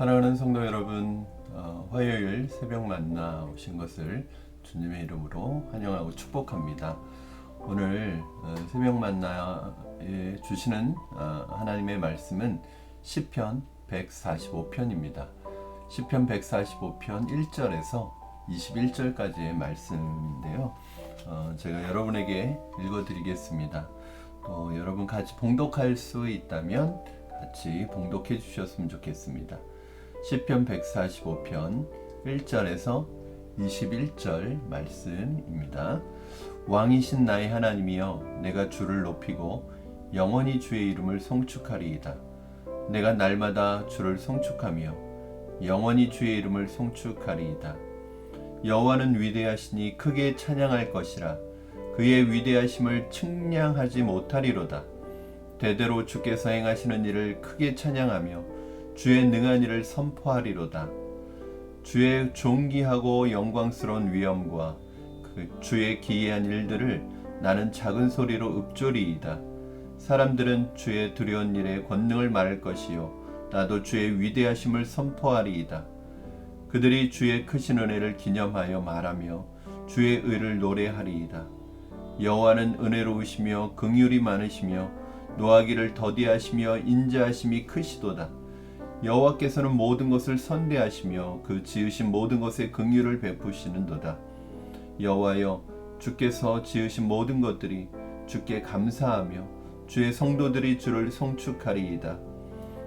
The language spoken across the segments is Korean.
사랑하는 성도 여러분, 화요일 새벽 만나 오신 것을 주님의 이름으로 환영하고 축복합니다. 오늘 새벽 만나에 주시는 하나님의 말씀은 시편 145편입니다. 시편 145편 1절에서 21절까지의 말씀인데요. 제가 여러분에게 읽어드리겠습니다. 또 여러분 같이 봉독할 수 있다면 같이 봉독해 주셨으면 좋겠습니다. 시편 145편 1절에서 21절 말씀입니다. 왕이신 나의 하나님이여, 내가 주를 높이고 영원히 주의 이름을 송축하리이다. 내가 날마다 주를 송축하며 영원히 주의 이름을 송축하리이다. 여호와는 위대하시니 크게 찬양할 것이라. 그의 위대하심을 측량하지 못하리로다. 대대로 주께서 행하시는 일을 크게 찬양하며 주의 능한 일을 선포하리로다. 주의 존귀하고 영광스러운 위엄과 주의 기이한 일들을 나는 작은 소리로 읊조리이다. 사람들은 주의 두려운 일의 권능을 말할 것이요, 나도 주의 위대하심을 선포하리이다. 그들이 주의 크신 은혜를 기념하여 말하며 주의 의를 노래하리이다. 여호와는 은혜로우시며 긍휼이 많으시며 노하기를 더디하시며 인자하심이 크시도다. 여호와께서는 모든 것을 선대하시며 그 지으신 모든 것에 긍휼을 베푸시는도다. 여호와여, 주께서 지으신 모든 것들이 주께 감사하며 주의 성도들이 주를 송축하리이다.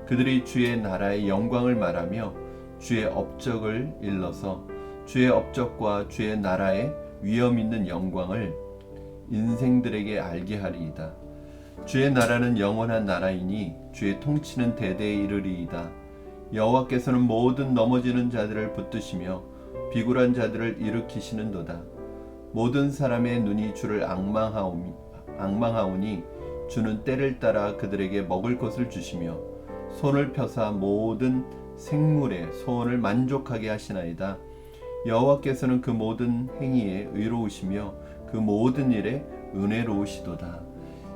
그들이 주의 나라의 영광을 말하며 주의 업적을 일러서 주의 업적과 주의 나라의 위엄 있는 영광을 인생들에게 알게 하리이다. 주의 나라는 영원한 나라이니 주의 통치는 대대에 이르리이다. 여호와께서는 모든 넘어지는 자들을 붙드시며 비굴한 자들을 일으키시는도다. 모든 사람의 눈이 주를 앙망하오니 주는 때를 따라 그들에게 먹을 것을 주시며 손을 펴사 모든 생물의 소원을 만족하게 하시나이다. 여호와께서는 그 모든 행위에 의로우시며 그 모든 일에 은혜로우시도다.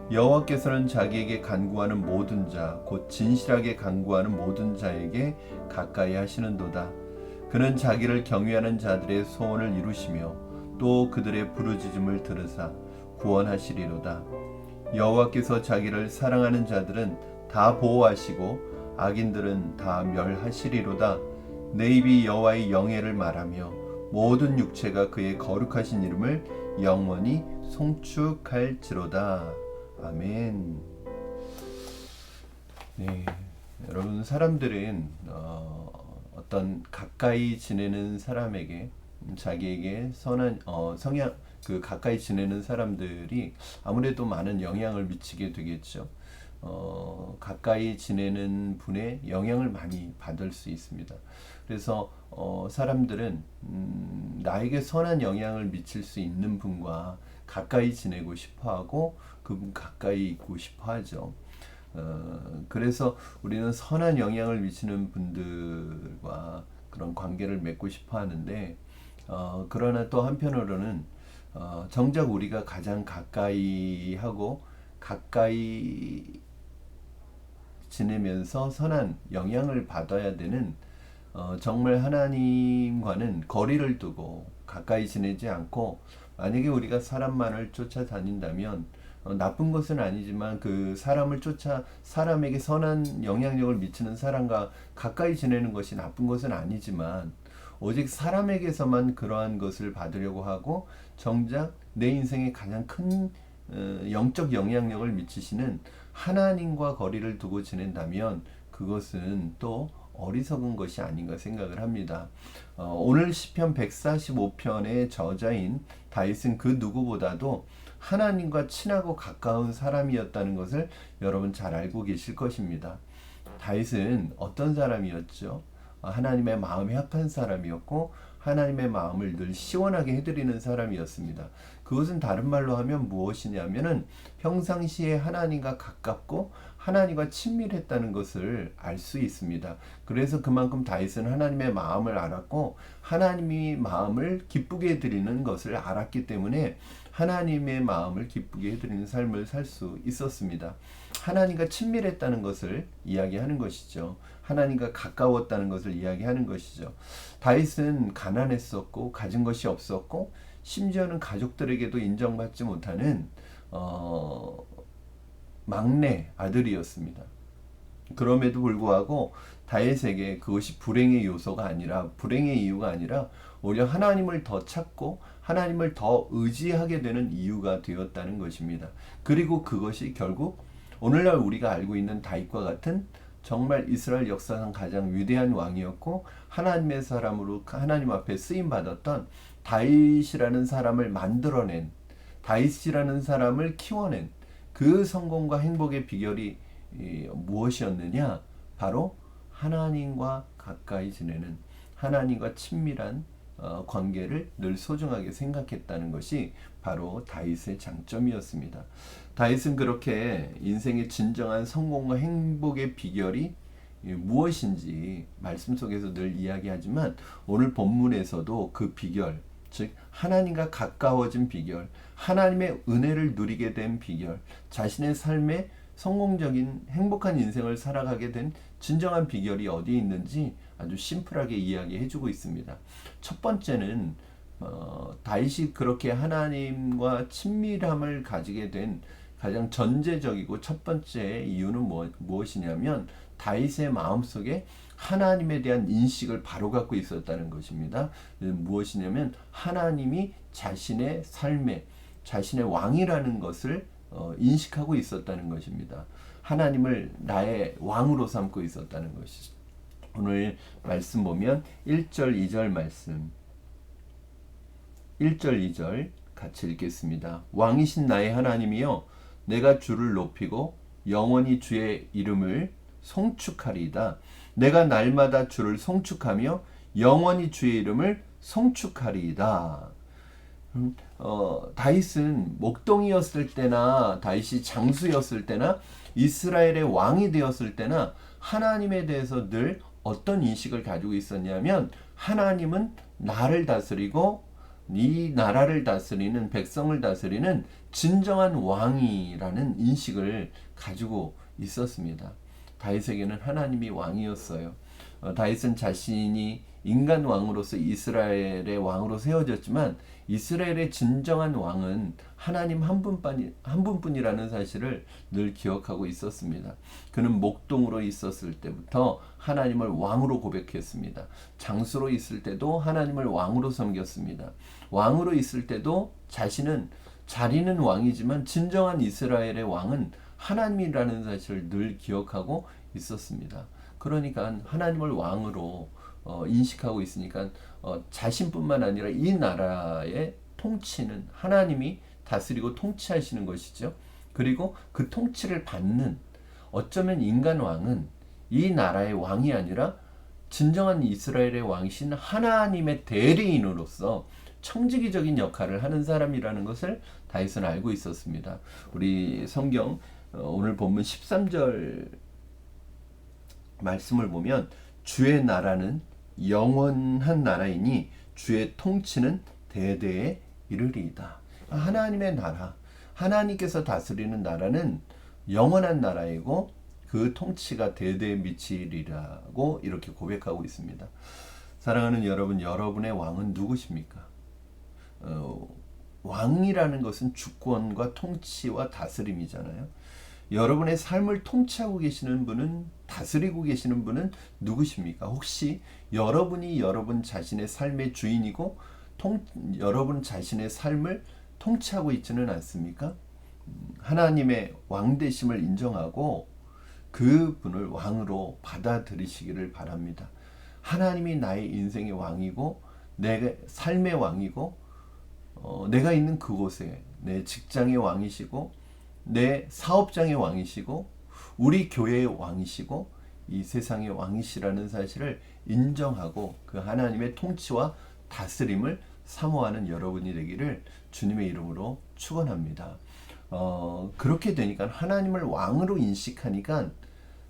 여호와께서는 자기에게 간구하는 모든 자, 곧 진실하게 간구하는 모든 자에게 가까이 하시는도다. 그는 자기를 경외하는 자들의 소원을 이루시며 또 그들의 부르짖음을 들으사 구원하시리로다. 여호와께서 자기를 사랑하는 자들은 다 보호하시고 악인들은 다 멸하시리로다. 내 입이 여호와의 영예를 말하며 모든 육체가 그의 거룩하신 이름을 영원히 송축할지로다. 아멘. 네, 여러분, 사람들은 어떤 가까이 지내는 사람에게 자기에게 선한 성향, 가까이 지내는 사람들이 아무래도 많은 영향을 미치게 되겠죠. 가까이 지내는 분의 영향을 많이 받을 수 있습니다. 그래서 사람들은 나에게 선한 영향을 미칠 수 있는 분과 가까이 지내고 싶어하고 그분 가까이 있고 싶어하죠. 그래서 우리는 선한 영향을 미치는 분들과 그런 관계를 맺고 싶어하는데, 그러나 또 한편으로는 정작 우리가 가장 가까이 하고 가까이 지내면서 선한 영향을 받아야 되는, 정말 하나님과는 거리를 두고 가까이 지내지 않고, 만약에 우리가 사람만을 쫓아다닌다면 나쁜 것은 아니지만 그 사람을 쫓아 사람에게 선한 영향력을 미치는 사람과 가까이 지내는 것이 나쁜 것은 아니지만, 오직 사람에게서만 그러한 것을 받으려고 하고 정작 내 인생에 가장 큰 영적 영향력을 미치시는 하나님과 거리를 두고 지낸다면 그것은 또 어리석은 것이 아닌가 생각을 합니다. 오늘 시편 145편의 저자인 다윗은 그 누구보다도 하나님과 친하고 가까운 사람이었다는 것을 여러분 잘 알고 계실 것입니다. 다윗은 어떤 사람이었죠? 하나님의 마음에 합한 사람이었고 하나님의 마음을 늘 시원하게 해드리는 사람이었습니다. 그것은 다른 말로 하면 무엇이냐면은 평상시에 하나님과 가깝고 하나님과 친밀했다는 것을 알 수 있습니다. 그래서 그만큼 다윗은 하나님의 마음을 알았고 하나님이 마음을 기쁘게 해드리는 것을 알았기 때문에 하나님의 마음을 기쁘게 해드리는 삶을 살 수 있었습니다. 하나님과 친밀했다는 것을 이야기하는 것이죠. 하나님과 가까웠다는 것을 이야기하는 것이죠. 다윗은 가난했었고 가진 것이 없었고 심지어는 가족들에게도 인정받지 못하는 막내 아들이었습니다. 그럼에도 불구하고 다윗에게 그것이 불행의 요소가 아니라 불행의 이유가 아니라 오히려 하나님을 더 찾고 하나님을 더 의지하게 되는 이유가 되었다는 것입니다. 그리고 그것이 결국 오늘날 우리가 알고 있는 다윗과 같은 정말 이스라엘 역사상 가장 위대한 왕이었고 하나님의 사람으로 하나님 앞에 쓰임 받았던 다윗이라는 사람을 만들어낸 다윗이라는 사람을 키워낸 그 성공과 행복의 비결이 무엇이었느냐? 바로 하나님과 가까이 지내는 하나님과 친밀한 관계를 늘 소중하게 생각했다는 것이 바로 다윗의 장점이었습니다. 다윗은 그렇게 인생의 진정한 성공과 행복의 비결이 무엇인지 말씀 속에서 늘 이야기하지만 오늘 본문에서도 그 비결, 즉 하나님과 가까워진 비결, 하나님의 은혜를 누리게 된 비결, 자신의 삶에 성공적인 행복한 인생을 살아가게 된 진정한 비결이 어디에 있는지 아주 심플하게 이야기해주고 있습니다. 첫 번째는 다윗이 그렇게 하나님과 친밀함을 가지게 된 가장 전제적이고 첫 번째 이유는 무엇이냐면 다윗의 마음속에 하나님에 대한 인식을 바로 갖고 있었다는 것입니다. 무엇이냐면 하나님이 자신의 삶에 자신의 왕이라는 것을 인식하고 있었다는 것입니다. 하나님을 나의 왕으로 삼고 있었다는 것이죠. 오늘 말씀 보면 1절 2절 말씀 1절 2절 같이 읽겠습니다. 왕이신 나의 하나님이여 내가 주를 높이고 영원히 주의 이름을 송축하리이다. 내가 날마다 주를 송축하며 영원히 주의 이름을 송축하리이다. 다윗은 목동이었을 때나 다윗이 장수였을 때나 이스라엘의 왕이 되었을 때나 하나님에 대해서 늘 어떤 인식을 가지고 있었냐면 하나님은 나를 다스리고 이 나라를 다스리는 백성을 다스리는 진정한 왕이라는 인식을 가지고 있었습니다. 다윗에게는 하나님이 왕이었어요. 다윗은 자신이 인간 왕으로서 이스라엘의 왕으로 세워졌지만 이스라엘의 진정한 왕은 하나님 한 분뿐이라는 사실을 늘 기억하고 있었습니다. 그는 목동으로 있었을 때부터 하나님을 왕으로 고백했습니다. 장수로 있을 때도 하나님을 왕으로 섬겼습니다. 왕으로 있을 때도 자리는 왕이지만 진정한 이스라엘의 왕은 하나님이라는 사실을 늘 기억하고 있었습니다. 그러니까 하나님을 왕으로 인식하고 있으니까 자신뿐만 아니라 이 나라의 통치는 하나님이 다스리고 통치하시는 것이죠. 그리고 그 통치를 받는 어쩌면 인간 왕은 이 나라의 왕이 아니라 진정한 이스라엘의 왕이신 하나님의 대리인으로서 청지기적인 역할을 하는 사람이라는 것을 다윗은 알고 있었습니다. 우리 성경 오늘 본문 13절 말씀을 보면 주의 나라는 영원한 나라이니 주의 통치는 대대에 이르리이다. 하나님의 나라, 하나님께서 다스리는 나라는 영원한 나라이고 그 통치가 대대에 미치리라고 이렇게 고백하고 있습니다. 사랑하는 여러분, 여러분의 왕은 누구십니까? 왕이라는 것은 주권과 통치와 다스림이잖아요. 여러분의 삶을 통치하고 계시는 분은, 다스리고 계시는 분은 누구십니까? 혹시 여러분이 여러분 자신의 삶의 주인이고 여러분 자신의 삶을 통치하고 있지는 않습니까? 하나님의 왕되심을 인정하고 그 분을 왕으로 받아들이시기를 바랍니다. 하나님이 나의 인생의 왕이고 내 삶의 왕이고 내가 있는 그곳에 내 직장의 왕이시고 내 사업장의 왕이시고 우리 교회의 왕이시고 이 세상의 왕이시라는 사실을 인정하고 그 하나님의 통치와 다스림을 사모하는 여러분이 되기를 주님의 이름으로 축원합니다. 그렇게 되니까 하나님을 왕으로 인식하니까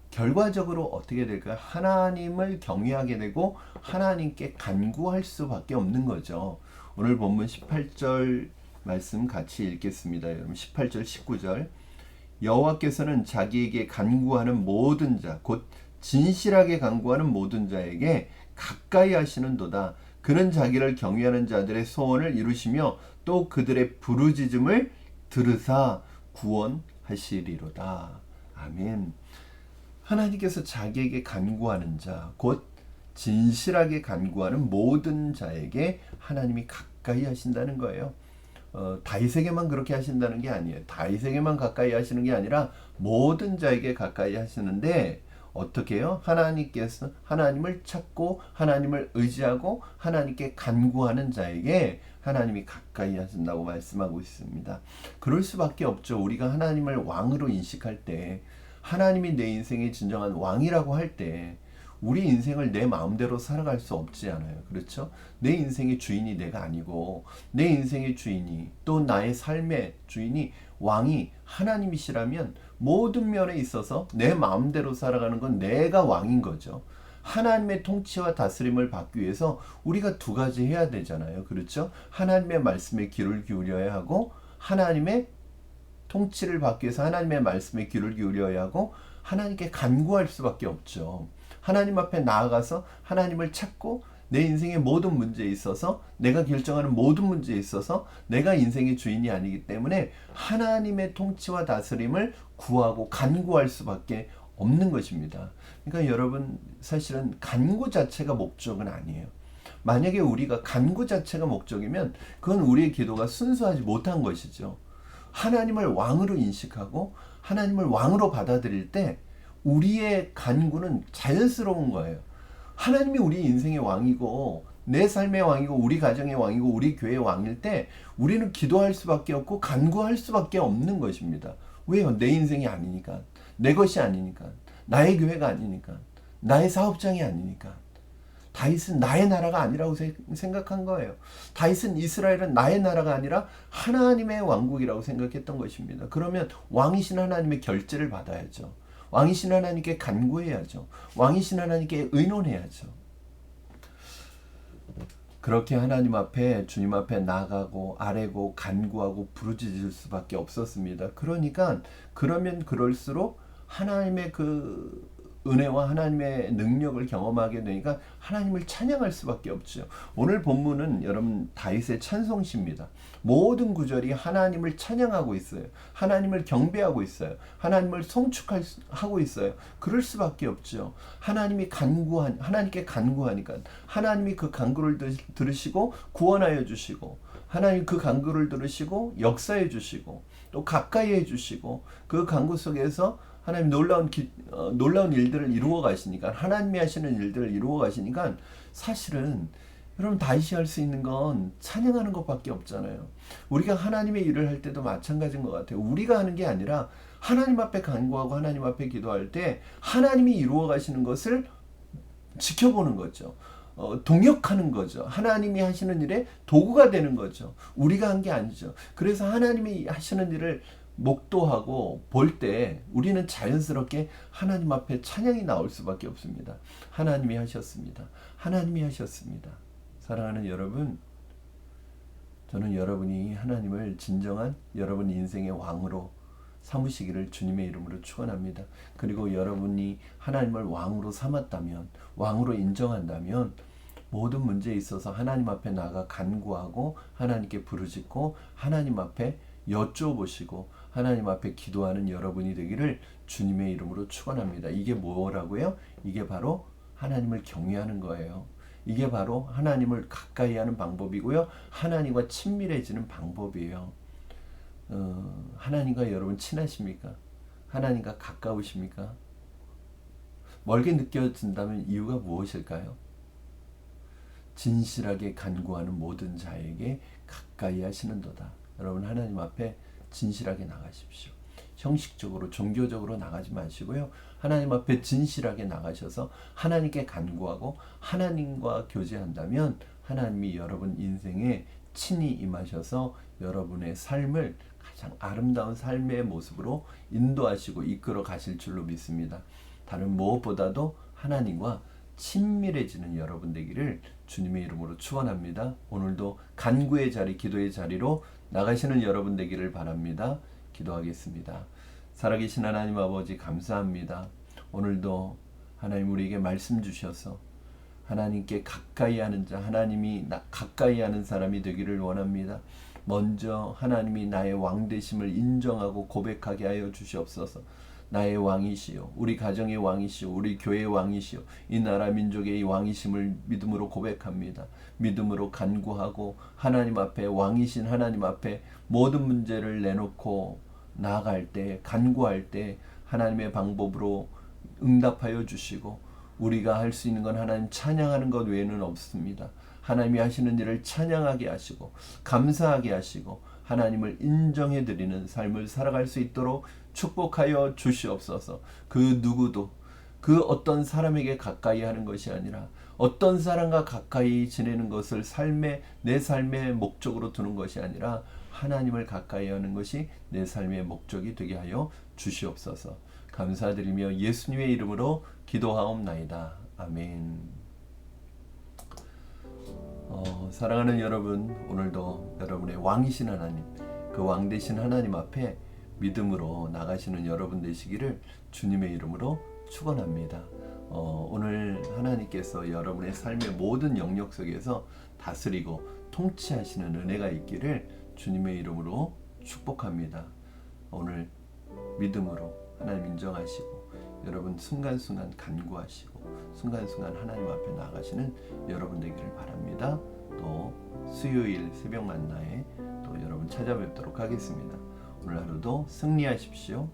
결과적으로 어떻게 될까요? 하나님을 경외하게 되고 하나님께 간구할 수밖에 없는 거죠. 오늘 본문 18절 말씀 같이 읽겠습니다. 여러분 18절 19절 여호와께서는 자기에게 간구하는 모든 자 곧 진실하게 간구하는 모든 자에게 가까이 하시는도다. 그는 자기를 경외하는 자들의 소원을 이루시며 또 그들의 부르짖음을 들으사 구원하시리로다. 아멘. 하나님께서 자기에게 간구하는 자, 곧 진실하게 간구하는 모든 자에게 하나님이 가까이 하신다는 거예요. 다윗에게만 그렇게 하신다는 게 아니에요. 다윗에게만 가까이 하시는 게 아니라 모든 자에게 가까이 하시는데 어떻게 해요? 하나님께서 하나님을 찾고 하나님을 의지하고 하나님께 간구하는 자에게 하나님이 가까이 하신다고 말씀하고 있습니다. 그럴 수밖에 없죠. 우리가 하나님을 왕으로 인식할 때, 하나님이 내 인생의 진정한 왕이라고 할 때 우리 인생을 내 마음대로 살아갈 수 없지 않아요. 그렇죠? 내 인생의 주인이 내가 아니고 내 인생의 주인이 또 나의 삶의 주인이 왕이 하나님이시라면 모든 면에 있어서 내 마음대로 살아가는 건 내가 왕인 거죠. 하나님의 통치와 다스림을 받기 위해서 우리가 두 가지 해야 되잖아요. 그렇죠? 하나님의 말씀에 귀를 기울여야 하고 하나님의 통치를 받기 위해서 하나님의 말씀에 귀를 기울여야 하고 하나님께 간구할 수밖에 없죠. 하나님 앞에 나아가서 하나님을 찾고 내 인생의 모든 문제에 있어서 내가 결정하는 모든 문제에 있어서 내가 인생의 주인이 아니기 때문에 하나님의 통치와 다스림을 구하고 간구할 수밖에 없는 것입니다. 그러니까 여러분 사실은 간구 자체가 목적은 아니에요. 만약에 우리가 간구 자체가 목적이면 그건 우리의 기도가 순수하지 못한 것이죠. 하나님을 왕으로 인식하고 하나님을 왕으로 받아들일 때 우리의 간구는 자연스러운 거예요. 하나님이 우리 인생의 왕이고 내 삶의 왕이고 우리 가정의 왕이고 우리 교회의 왕일 때 우리는 기도할 수밖에 없고 간구할 수밖에 없는 것입니다. 왜요? 내 인생이 아니니까. 내 것이 아니니까. 나의 교회가 아니니까. 나의 사업장이 아니니까. 다윗은 나의 나라가 아니라고 생각한 거예요. 다윗은 이스라엘은 나의 나라가 아니라 하나님의 왕국이라고 생각했던 것입니다. 그러면 왕이신 하나님의 결제를 받아야죠. 왕이신 하나님께 간구해야죠. 왕이신 하나님께 의논해야죠. 그렇게 하나님 앞에 주님 앞에 나가고 아뢰고 간구하고 부르짖을 수밖에 없었습니다. 그러니까 그러면 그럴수록 하나님의 그 은혜와 하나님의 능력을 경험하게 되니까 하나님을 찬양할 수밖에 없죠. 오늘 본문은 여러분 다윗의 찬송시입니다. 모든 구절이 하나님을 찬양하고 있어요. 하나님을 경배하고 있어요. 하나님을 송축하고 있어요. 그럴 수밖에 없죠. 하나님께 간구하니까 하나님이 그 간구를 들으시고 구원하여 주시고 하나님 그 간구를 들으시고 역사해 주시고 또 가까이 해 주시고 그 간구 속에서 하나님 놀라운 일들을 이루어 가시니까 하나님이 하시는 일들을 이루어 가시니까 사실은 여러분 다윗이 할 수 있는 건 찬양하는 것밖에 없잖아요. 우리가 하나님의 일을 할 때도 마찬가지인 것 같아요. 우리가 하는 게 아니라 하나님 앞에 간구하고 하나님 앞에 기도할 때 하나님이 이루어 가시는 것을 지켜보는 거죠. 동역하는 거죠. 하나님이 하시는 일에 도구가 되는 거죠. 우리가 한 게 아니죠. 그래서 하나님이 하시는 일을 목도하고 볼 때 우리는 자연스럽게 하나님 앞에 찬양이 나올 수밖에 없습니다. 하나님이 하셨습니다. 하나님이 하셨습니다. 사랑하는 여러분, 저는 여러분이 하나님을 진정한 여러분 인생의 왕으로 삼으시기를 주님의 이름으로 축원합니다. 그리고 여러분이 하나님을 왕으로 삼았다면, 왕으로 인정한다면 모든 문제에 있어서 하나님 앞에 나가 간구하고 하나님께 부르짖고 하나님 앞에 여쭤보시고 하나님 앞에 기도하는 여러분이 되기를 주님의 이름으로 축원합니다. 이게 뭐라고요? 이게 바로 하나님을 경외하는 거예요. 이게 바로 하나님을 가까이 하는 방법이고요. 하나님과 친밀해지는 방법이에요. 하나님과 여러분 친하십니까? 하나님과 가까우십니까? 멀게 느껴진다면 이유가 무엇일까요? 진실하게 간구하는 모든 자에게 가까이 하시는도다. 여러분 하나님 앞에 진실하게 나가십시오. 형식적으로 종교적으로 나가지 마시고요. 하나님 앞에 진실하게 나가셔서 하나님께 간구하고 하나님과 교제한다면 하나님이 여러분 인생에 친히 임하셔서 여러분의 삶을 가장 아름다운 삶의 모습으로 인도하시고 이끌어 가실 줄로 믿습니다. 다른 무엇보다도 하나님과 친밀해지는 여러분 되기를 주님의 이름으로 축원합니다. 오늘도 간구의 자리, 기도의 자리로 나가시는 여러분 되기를 바랍니다. 기도하겠습니다. 살아계신 하나님 아버지 감사합니다. 오늘도 하나님 우리에게 말씀 주셔서 하나님께 가까이 하는 자, 하나님이 가까이 하는 사람이 되기를 원합니다. 먼저 하나님이 나의 왕 되심을 인정하고 고백하게 하여 주시옵소서. 나의 왕이시요, 우리 가정의 왕이시요, 우리 교회의 왕이시요, 이 나라 민족의 왕이심을 믿음으로 고백합니다. 믿음으로 간구하고 하나님 앞에, 왕이신 하나님 앞에 모든 문제를 내놓고 나아갈 때, 간구할 때 하나님의 방법으로 응답하여 주시고, 우리가 할 수 있는 건 하나님 찬양하는 것 외에는 없습니다. 하나님이 하시는 일을 찬양하게 하시고 감사하게 하시고 하나님을 인정해 드리는 삶을 살아갈 수 있도록 축복하여 주시옵소서. 그 누구도 그 어떤 사람에게 가까이 하는 것이 아니라 어떤 사람과 가까이 지내는 것을 내 삶의 목적으로 두는 것이 아니라 하나님을 가까이 하는 것이 내 삶의 목적이 되게 하여 주시옵소서. 감사드리며 예수님의 이름으로 기도하옵나이다. 아멘. 사랑하는 여러분, 오늘도 여러분의 왕이신 하나님, 그 왕 되신 하나님 앞에 믿음으로 나가시는 여러분 되시기를 주님의 이름으로 축원합니다. 오늘 하나님께서 여러분의 삶의 모든 영역 속에서 다스리고 통치하시는 은혜가 있기를 주님의 이름으로 축복합니다. 오늘 믿음으로 하나님 인정하시고 여러분 순간순간 간구하시고 순간순간 하나님 앞에 나가시는 여러분 되기를 바랍니다. 또 수요일 새벽 만나에 또 여러분 찾아뵙도록 하겠습니다. 오늘 하루도 승리하십시오.